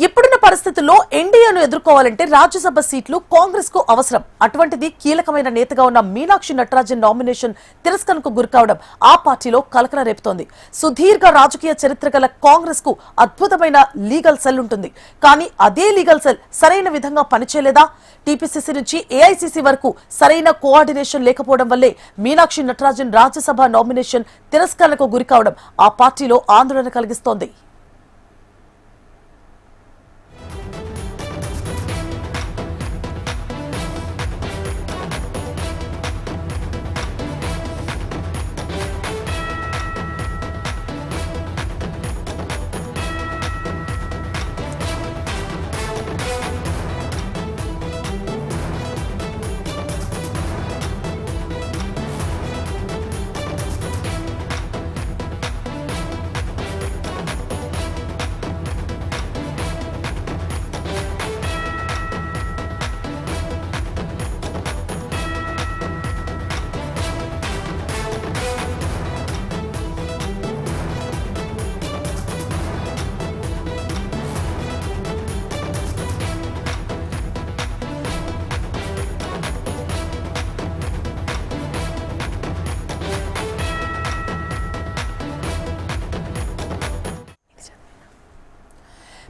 ఇప్పుడున్న పరిస్థితుల్లో ఎన్డీఏను ఎదుర్కోవాలంటే రాజ్యసభ సీట్లు కాంగ్రెస్ కు అవసరం. అటువంటిది కీలకమైన నేతగా ఉన్న మీనాక్షి నటరాజన్ నామినేషన్ తిరస్కరణకు గురికావడం ఆ పార్టీలో కలకలం రేపుతోంది. సుదీర్ఘ రాజకీయ చరిత్ర గల కాంగ్రెస్ కు అద్భుతమైన లీగల్ సెల్ ఉంటుంది. కానీ అదే లీగల్ సెల్ సరైన విధంగా పనిచేయలేదా? టీపీసీసీ నుంచి ఏఐసీసీ వరకు సరైన కోఆర్డినేషన్ లేకపోవడం వల్లే మీనాక్షి నటరాజన్ రాజ్యసభ నామినేషన్ తిరస్కరణకు గురికావడం ఆ పార్టీలో ఆందోళన కలిగిస్తోంది.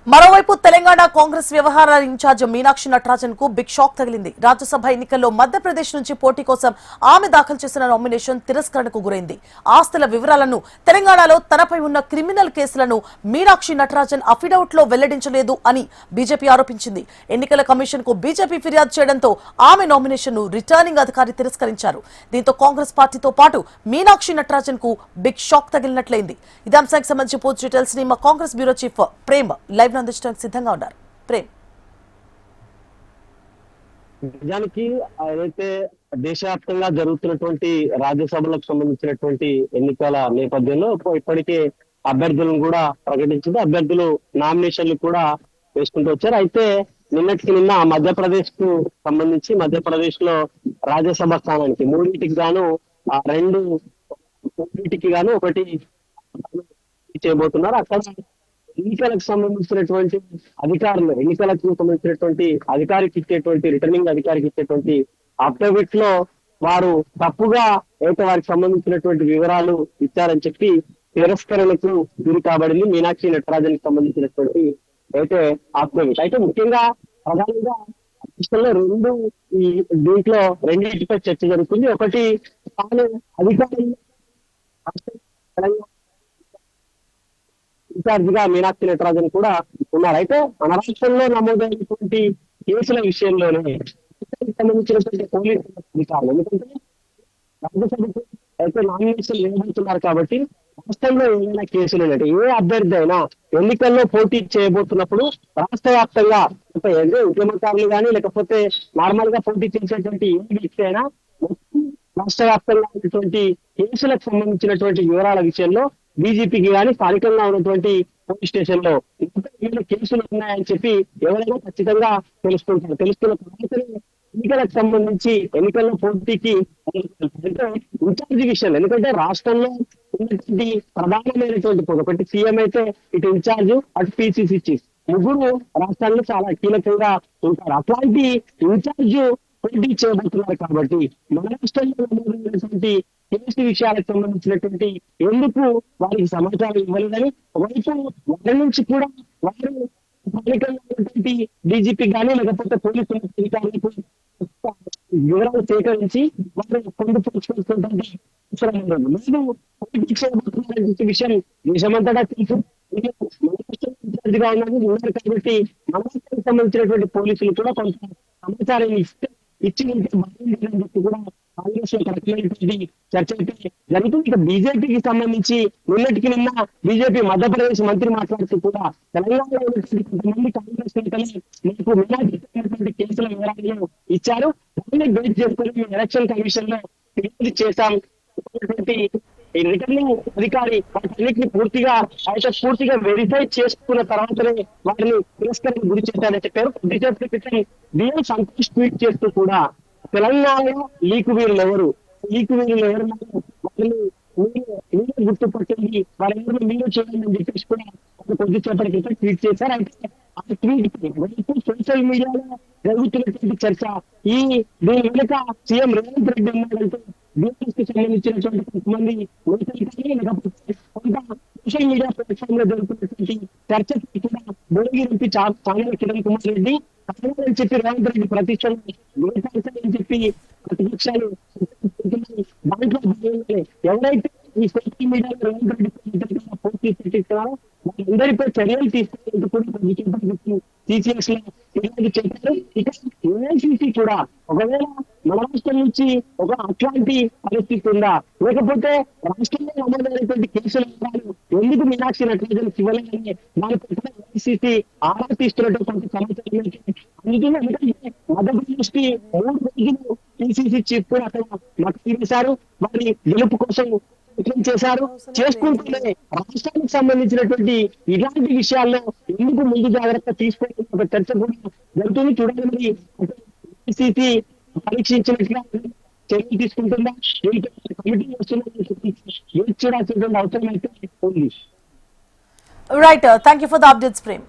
మరోవైపు తెలంగాణ కాంగ్రెస్ వ్యవహారాల ఇన్ఛార్జ్ మీనాక్షి నటరాజన్ కు బిగ్ షాక్ తగిలింది. రాజ్యసభ ఎన్నికల్లో మధ్యప్రదేశ్ నుంచి పోటీ కోసం ఆమె దాఖలు చేసిన నామినేషన్ తిరస్కరణకు గురైంది. ఆస్తుల వివరాలను, తెలంగాణలో తనపై ఉన్న క్రిమినల్ కేసులను మీనాక్షి నటరాజన్ అఫిడవిట్ లో వెల్లడించలేదు అని బీజేపీ ఆరోపించింది. ఎన్నికల కమిషన్ కు బీజేపీ ఫిర్యాదు చేయడంతో ఆమె నామినేషన్ ను రిటర్నింగ్ అధికారి తిరస్కరించారు. దీంతో కాంగ్రెస్ పార్టీతో పాటు మీనాక్షి నటరాజన్ కు బిగ్ షాక్ తగిలినట్లయింది. ఇదే అంశానికి సంబంధించి పూర్తి డీటెయిల్స్ ని మా Congress bureau chief Prem live అందించడానికి సిద్ధంగా ఉన్నారు. ప్రేమ్, నిజానికి ఏదైతే దేశవ్యాప్తంగా జరుగుతున్నటువంటి రాజ్యసభలకు సంబంధించినటువంటి ఎన్నికల నేపథ్యంలో ఇప్పటికే అభ్యర్థులను కూడా ప్రకటించింది. అభ్యర్థులు నామినేషన్లు కూడా వేసుకుంటూ వచ్చారు. అయితే నిన్నటికి నిన్న మధ్యప్రదేశ్ కు సంబంధించి మధ్యప్రదేశ్ లో రాజ్యసభ స్థానానికి మూడింటికి గాను ఒకటి చేయబోతున్నారు. అక్కడ ఎన్నికలకు సంబంధించినటువంటి అధికారులు, ఎన్నికలకు సంబంధించినటువంటి రిటర్నింగ్ అధికారికి ఇచ్చేటువంటి అఫిడవిట్ లో వారు తప్పుగా అయితే వారికి సంబంధించినటువంటి వివరాలు ఇచ్చారని చెప్పి తిరస్కరణకు గురి కాబడింది మీనాక్షి నటరాజన్ కి సంబంధించినటువంటి అయితే అఫిడవిట్. అయితే ముఖ్యంగా ప్రధానంగా దీంట్లో రెండింటిపై చర్చ జరుగుతుంది. ఒకటి తాను అధికారులు ఇన్ఛార్జిగా మీనాక్షి నటరాజన్ కూడా ఉన్నారు. అయితే మన రాష్ట్రంలో నమోదైనటువంటి కేసుల విషయంలోనే సంబంధించినటువంటి పోలీసు అధికారులు, ఎందుకంటే రాజ్యసభకు అయితే నామినేషన్ నిర్వహిస్తున్నారు కాబట్టి రాష్ట్రంలో ఏమైనా కేసులు ఉన్నాయి, ఏ అభ్యర్థి అయినా ఎన్నికల్లో పోటీ చేయబోతున్నప్పుడు రాష్ట్ర వ్యాప్తంగా ఉద్యమకారులు కానీ లేకపోతే నార్మల్ గా పోటీ చేసేటువంటి ఏ వ్యక్తి అయినా రాష్ట్ర వ్యాప్తంగా ఉన్నటువంటి కేసులకు సంబంధించినటువంటి వివరాల విషయంలో బీజేపీకి కానీ స్థానికంగా ఉన్నటువంటి పోలీస్ స్టేషన్ లో కేసులు ఉన్నాయని చెప్పి ఎవరైనా ఖచ్చితంగా తెలుసుకున్న తర్వాత ఎన్నికలకు సంబంధించి ఎన్నికల్లో పోటీకి ఇన్ఛార్జి విషయంలో, ఎందుకంటే రాష్ట్రంలో ఉన్నటువంటి ప్రధానమైనటువంటి ఒకటి సీఎం అయితే ఇటు ఇన్ఛార్జ్ అటు పిసిసి చీఫ్ ముగ్గురు రాష్ట్రాల్లో చాలా కీలకంగా ఉంటారు. అట్లాంటి ఇన్ఛార్జ్ పోటీ చేయబోతున్నారు కాబట్టి మన రాష్ట్రంలో నమోదైనటువంటి కేసు విషయాలకు సంబంధించినటువంటి ఎందుకు వారికి సమాచారం ఇవ్వలేదని ఒకవైపు వారి నుంచి కూడా వారు స్థానికంగా డీజీపీ కానీ లేకపోతే పోలీసు అధికారులకు వివరాలు సేకరించి వారు పొందుపరుచుకుంటున్నటువంటి అవసరం ఉండదు. లేదు పోటీ చేయబోతున్న విషయం దేశమంతటా తెలుసు, ఇన్ఛార్జిగా ఉన్నారు కాబట్టి మన రాష్ట్రానికి సంబంధించినటువంటి పోలీసులు కూడా కొంత సమాచారం ఇచ్చి ఉంటే బాగుంటుందని చెప్పి కూడా కాంగ్రెస్ లో రకమైనటువంటి చర్చ అయితే జరుగుతుంది. ఇక బీజేపీకి సంబంధించి నిన్నటికి నిన్న బీజేపీ మధ్యప్రదేశ్ మంత్రి మాట్లాడుతూ కూడా తెలంగాణలో ఉన్నటువంటి కొంతమంది కాంగ్రెస్ నేతలు మనకు మినహాయించినటువంటి కేసుల వివరాలను ఇచ్చారు. దాన్ని బేస్ చేసుకుని మేము ఎలక్షన్ కమిషన్ లో ఫిర్యాదు చేశాం. రిటర్నింగ్ అధికారి వాటిన్నిటిని పూర్తిగా వెరిఫై చేసుకున్న తర్వాతనే వాటిని తిరస్కరణ గురి చేశారని చెప్పారు. బీజేపీ క్రితం బిఎం సంతోష్ ట్వీట్ చేస్తూ కూడా తెలంగాణలో లీకు వీరులు ఎవరు వాళ్ళని మీరు గుర్తుపట్టింది, వారెవరు మీరు చేయాలని చెప్పేసి కూడా కొద్దిసేపటి క్రితం ట్వీట్ చేశారు. అయితే ఆ ట్వీట్ సోషల్ మీడియాలో జరుగుతున్నటువంటి చర్చ దీని వెనుక సీఎం రేవంత్ రెడ్డి ఉన్నాడంటే బీఆర్ఎస్ కి సంబంధించినటువంటి కొంతమంది నేతలు లేకపోతే కొంత సోషల్ మీడియా ప్లాట్ఫామ్ లో జరుగుతున్నటువంటి చర్చకి కూడా భువనగిరి చామల కిరణ్ కుమార్ రెడ్డి కావాలని చెప్పి రేవంత్ రెడ్డి ప్రతిష్టని చెప్పి ప్రతిపక్షాలు దాంట్లో భాగంగానే ఎవరైతే ఈ సోషల్ మీడియాలో రేవంత్ రెడ్డి పోస్ట్ పెట్టిస్తున్నారో వాళ్ళందరిపై చర్యలు తీసుకునేందుకు కూడా ప్రభుత్వం టీసీఎస్ లో ఫిర్యాదు చేశారు. ఇక ఏఐసీసీ కూడా ఒకవేళ మన రాష్ట్రం నుంచి ఒక అట్లాంటి పరిస్థితి ఉందా, లేకపోతే రాష్ట్రంలో నమోదైనటువంటి కేసుల వివరాలు ఎందుకు మీనాక్షి నటరాజన్ ఇవ్వలేదని దానిపై ఏఐసీసీ ఆరా తీస్తున్నటువంటి సమాచారం అందుకని ఎందుకంటే మధ్యప్రదేశ్ కి 3 రోజులు టీసీసీ చీఫ్ కూడా అక్కడ మద్దతు చేశారు. వారి గెలుపు కోసం చేశారు. చేసుకుంటూనే రాష్ట్రానికి సంబంధించినటువంటి ఇలాంటి విషయాల్లో ఎందుకు ముందు జాగ్రత్త తీసుకోవడం ఒక చర్చ కూడా జరుగుతుంది. చూడాలి మరి పరిస్థితి పరీక్షించినట్లుగా చర్యలు తీసుకుంటుందా, కమిటీ వస్తుందా చూడాల్సినటువంటి అవసరం అయితే ఉంది. Right, thank you for the updates Prem.